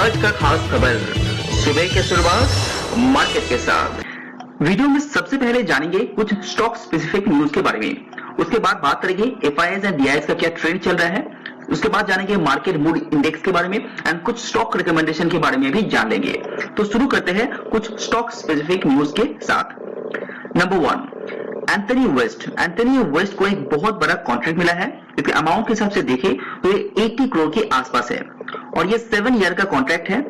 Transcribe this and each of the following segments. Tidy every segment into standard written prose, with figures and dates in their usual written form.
आज का खास खबर, सुबह के शुरुआत मार्केट के साथ। वीडियो में सबसे पहले जानेंगे कुछ स्टॉक स्पेसिफिक न्यूज के बारे में, उसके बाद बात करेंगे एफआईआईज एंड डीआईएस का क्या ट्रेंड चल रहा है, उसके बाद जानेंगे मार्केट मूड इंडेक्स के बारे में एंड कुछ स्टॉक रिकमेंडेशन के बारे में भी जान लेंगे। तो शुरू करते हैं कुछ स्टॉक स्पेसिफिक न्यूज के साथ। नंबर 1, एंथनी वेस्ट को एक बहुत बड़ा कॉन्ट्रैक्ट मिला है। इसके अमाउंट के हिसाब से देखें तो ये 80 करोड़ के आसपास है और ये 7 ईयर का कॉन्ट्रैक्ट है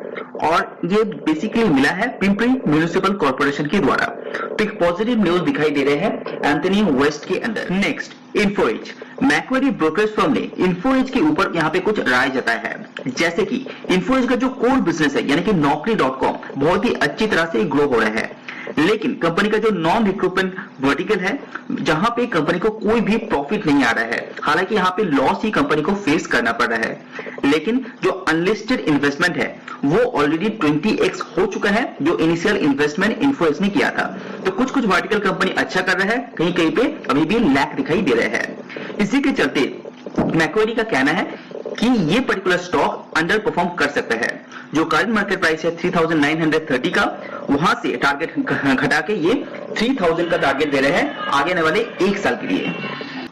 और ये बेसिकली मिला है पिंपरी म्युनिसिपल कॉर्पोरेशन के द्वारा। तो एक पॉजिटिव न्यूज दिखाई दे रहे हैं एंथनी वेस्ट के अंदर। Next, Info Edge. Macquarie brokerage firm ने इन्फोएज के ऊपर यहाँ पे कुछ राय जताया है, जैसे कि इन्फोएज का जो कोर बिजनेस है यानी कि Naukri.com बहुत ही अच्छी तरह से ग्रो हो रहा है, लेकिन कंपनी का जो नॉन रिक्रूटमेंट वर्टिकल है जहां पे कंपनी को कोई भी प्रॉफिट नहीं आ रहा है, हालांकि यहाँ पे लॉस ही कंपनी को फेस करना पड़ रहा है, लेकिन जो अनलिस्टेड इन्वेस्टमेंट है वो ऑलरेडी 20x हो चुका है जो इनिशियल इन्वेस्टमेंट इन्फोएज ने किया था। तो कुछ वर्टिकल कंपनी अच्छा कर रहा है, कहीं कहीं पे अभी भी लैक दिखाई दे रहा है। इसी के चलते मैक्वेरी का कहना है कि ये पर्टिकुलर स्टॉक अंडर परफॉर्म कर सकता है। जो करंट मार्केट प्राइस है 3930 का, वहां से टारगेट घटा के ये 3000 का टारगेट दे रहे हैं आगे आने वाले 1 साल के लिए।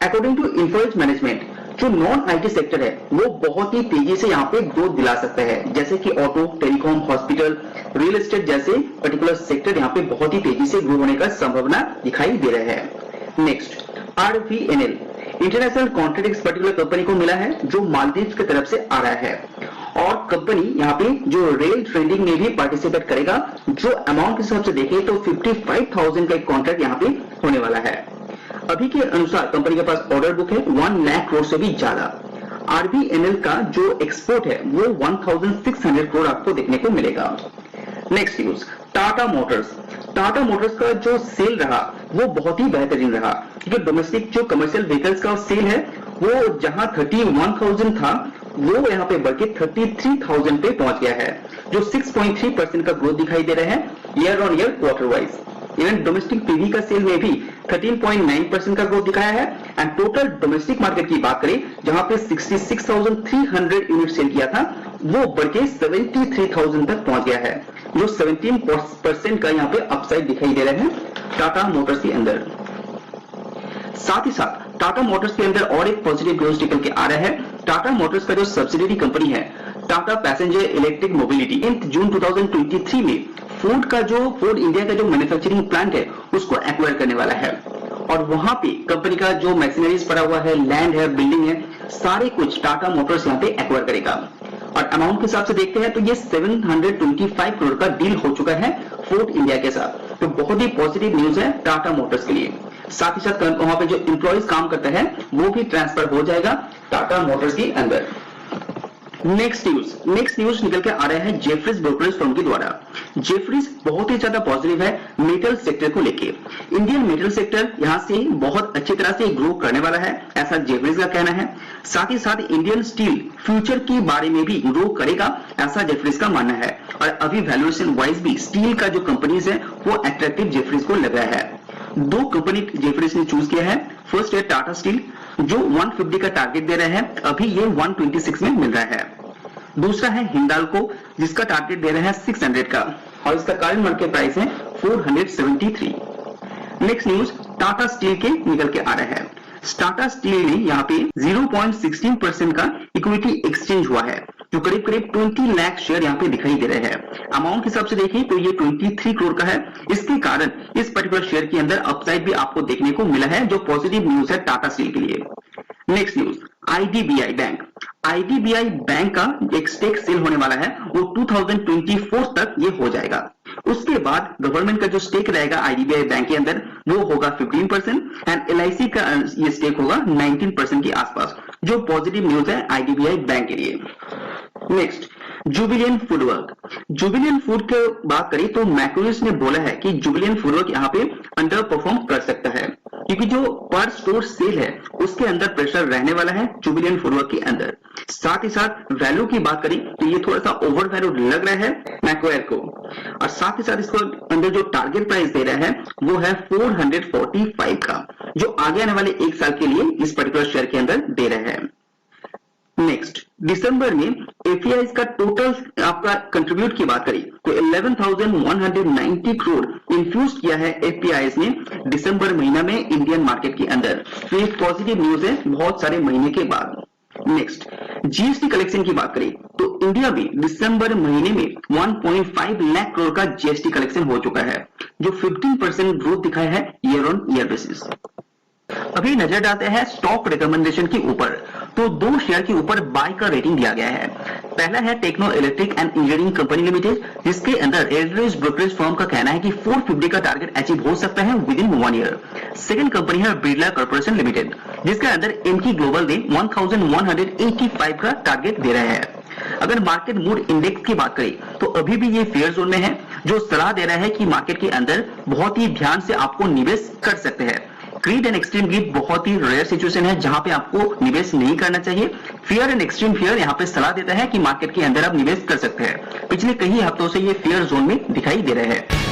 अकॉर्डिंग टू इन्फोएज मैनेजमेंट, जो नॉन आईटी सेक्टर है वो बहुत ही तेजी से यहाँ पे ग्रोथ दिला सकता है, जैसे कि auto, telecom, hospital, real estate जैसे पर्टिकुलर सेक्टर यहाँ पे बहुत ही तेजी से ग्रो होने का संभावना दिखाई दे रहा है। Next, RVNL international contract particular company को मिला है जो मालदीव की तरफ से आ रहा है और कंपनी यहाँ पे जो रेल ट्रेडिंग में भी पार्टिसिपेट करेगा। जो अमाउंट के हिसाब से देखें तो 55,000 का एक कॉन्ट्रैक्ट यहाँ पे होने वाला है। अभी के अनुसार कंपनी के पास ऑर्डर बुक है 1 लाख करोड़ से भी ज्यादा। RVNL का जो एक्सपोर्ट है वो 1600 करोड़ आपको देखने को मिलेगा। नेक्स्ट न्यूज, टाटा मोटर्स का जो सेल रहा वो बहुत ही बेहतरीन रहा, क्योंकि डोमेस्टिक जो कमर्शियल व्हीकल्स का सेल है वो जहां 31,000 था वो यहाँ पे बढ़ के 33,000 पे पहुंच गया है, जो 6.3% का ग्रोथ दिखाई दे रहा है year on year quarter wise. Even domestic PV का सेल में भी 13.9% का ग्रोथ दिखाया है एंड टोटल डोमेस्टिक मार्केट की बात करें जहां पे 66,300 यूनिट सेल किया था वो बढ़ के 73,000 तक पहुंच गया है, जो 17% का यहाँ पे अपसाइड दिखाई दे रहा है टाटा मोटर्स के अंदर। साथ ही साथ टाटा मोटर्स के अंदर और एक पॉजिटिव न्यूज निकल के आ रहा है। टाटा मोटर्स का जो सब्सिडियरी कंपनी है टाटा पैसेंजर इलेक्ट्रिक मोबिलिटी, जून 2023 में फोर्ड इंडिया का जो मैन्युफैक्चरिंग प्लांट है उसको एक्वायर करने वाला है और वहां पे कंपनी का जो मशीनरीज पड़ा हुआ है, लैंड है, बिल्डिंग है, सारे कुछ टाटा मोटर्स यहाँ पे एक्वायर करेगा। और अमाउंट के हिसाब से देखते हैं तो ये 725 करोड़ का डील हो चुका है फोर्ड इंडिया के साथ। तो बहुत ही पॉजिटिव न्यूज है टाटा मोटर्स के लिए। साथ ही साथ वहां पे जो एम्प्लॉइज काम करते हैं वो भी ट्रांसफर हो जाएगा टाटा मोटर्स के अंदर। नेक्स्ट न्यूज निकल के आ रहा है जेफरीज ब्रोकरेज फर्म के द्वारा। जेफरीज बहुत ही ज्यादा पॉजिटिव है मेटल सेक्टर को लेके। इंडियन मेटल सेक्टर यहां से बहुत अच्छी तरह से ग्रो करने वाला है, ऐसा जेफरीज का कहना है। साथ ही साथ इंडियन स्टील फ्यूचर के बारे में भी ग्रो करेगा, ऐसा जेफरीज का मानना है। और अभी वैल्यूएशन वाइज भी स्टील का जो कंपनीज है वो अट्रैक्टिव जेफरीज को लग रहा है। 2 कंपनी जेफरीज ने चूज किया है। फर्स्ट है टाटा स्टील जो 150 का टारगेट दे रहे हैं, अभी ये 126 में मिल रहा है। दूसरा है हिंडाल्को जिसका टारगेट दे रहे हैं 600 का और इसका करंट मार्केट प्राइस है 473। नेक्स्ट न्यूज टाटा स्टील के निकल के आ रहा है। टाटा स्टील ने यहाँ पे 0.16% का इक्विटी एक्सचेंज हुआ है, जो करीब 20 लाख शेयर यहाँ पे दिखाई दे रहे हैं। अमाउंट के हिसाब से देखें तो ये 23 करोड़ का है। इसके कारण इस पर्टिकुलर शेयर के अंदर अपसाइड भी आपको देखने को मिला है, जो पॉजिटिव न्यूज है टाटा स्टील के लिए। नेक्स्ट न्यूज, आईडीबीआई बैंक का एक स्टेक सेल होने वाला है, वो 2024 तक ये हो जाएगा। उसके बाद गवर्नमेंट का जो स्टेक रहेगा आईडीबीआई बैंक के अंदर वो होगा 15% एंड एलआईसी का ये स्टेक होगा 19% के आसपास, जो पॉजिटिव न्यूज है आईडीबीआई बैंक के लिए। नेक्स्ट, जुबिलिएंट फूड की बात करें तो मैक्रोनिस ने बोला है कि जुबिलिएंट फूडवर्क यहाँ पे अंडर परफॉर्म कर सकता है, क्योंकि जो पर स्टोर सेल है उसके अंदर प्रेशर रहने वाला है जुबिलिएंट फूडवर्क के अंदर। साथ ही साथ वैल्यू की बात करें तो ये थोड़ा सा ओवर वैल्यू लग रहा है मैक्वेयर को, और साथ ही साथ इसको अंदर जो टारगेट प्राइस दे रहा है वो है 445 का, जो आगे आने वाले 1 साल के लिए इस पर्टिकुलर शेयर के अंदर दे रहे हैं। नेक्स्ट, दिसंबर में एफआईआई का टोटल आपका कंट्रीब्यूट की बात करें तो 11,190 करोड़ इन्फ्यूज किया है एफआईआई ने दिसंबर महीना में इंडियन मार्केट के अंदर। तो ये पॉजिटिव न्यूज है बहुत सारे महीने के बाद। नेक्स्ट, जीएसटी कलेक्शन की बात करें तो इंडिया में दिसंबर महीने में 1.5 लाख करोड़ का जीएसटी कलेक्शन हो चुका है, जो 15% ग्रोथ दिखाया है ईयर ऑन ईयर बेसिस। अभी नजर डालते हैं स्टॉक रिकमेंडेशन के ऊपर। तो दो शेयर के ऊपर बाय का रेटिंग दिया गया है। पहला है Techno Electric and Engineering Company Limited, जिसके अंदर एल्ड्रिज ब्रोकरेज फर्म का कहना है कि 450 का टारगेट अचीव हो सकता है with in 1 year. Second company है बिरला कॉर्पोरेशन लिमिटेड, जिसके अंदर एमकी ग्लोबल ने 1185 का टारगेट दे रहे हैं। अगर मार्केट मूड इंडेक्स की बात करें तो अभी भी ये फेयर जोन में है, जो सलाह दे रहा है कि मार्केट के अंदर बहुत ही ध्यान से आपको निवेश कर सकते हैं। ग्रीड एंड एक्सट्रीम ग्रीड बहुत ही रेयर सिचुएशन है जहां पे आपको निवेश नहीं करना चाहिए। फियर एंड एक्सट्रीम फियर यहां पे सलाह देता है कि मार्केट के अंदर आप निवेश कर सकते हैं। पिछले कई हफ्तों से ये फेयर जोन में दिखाई दे रहे हैं।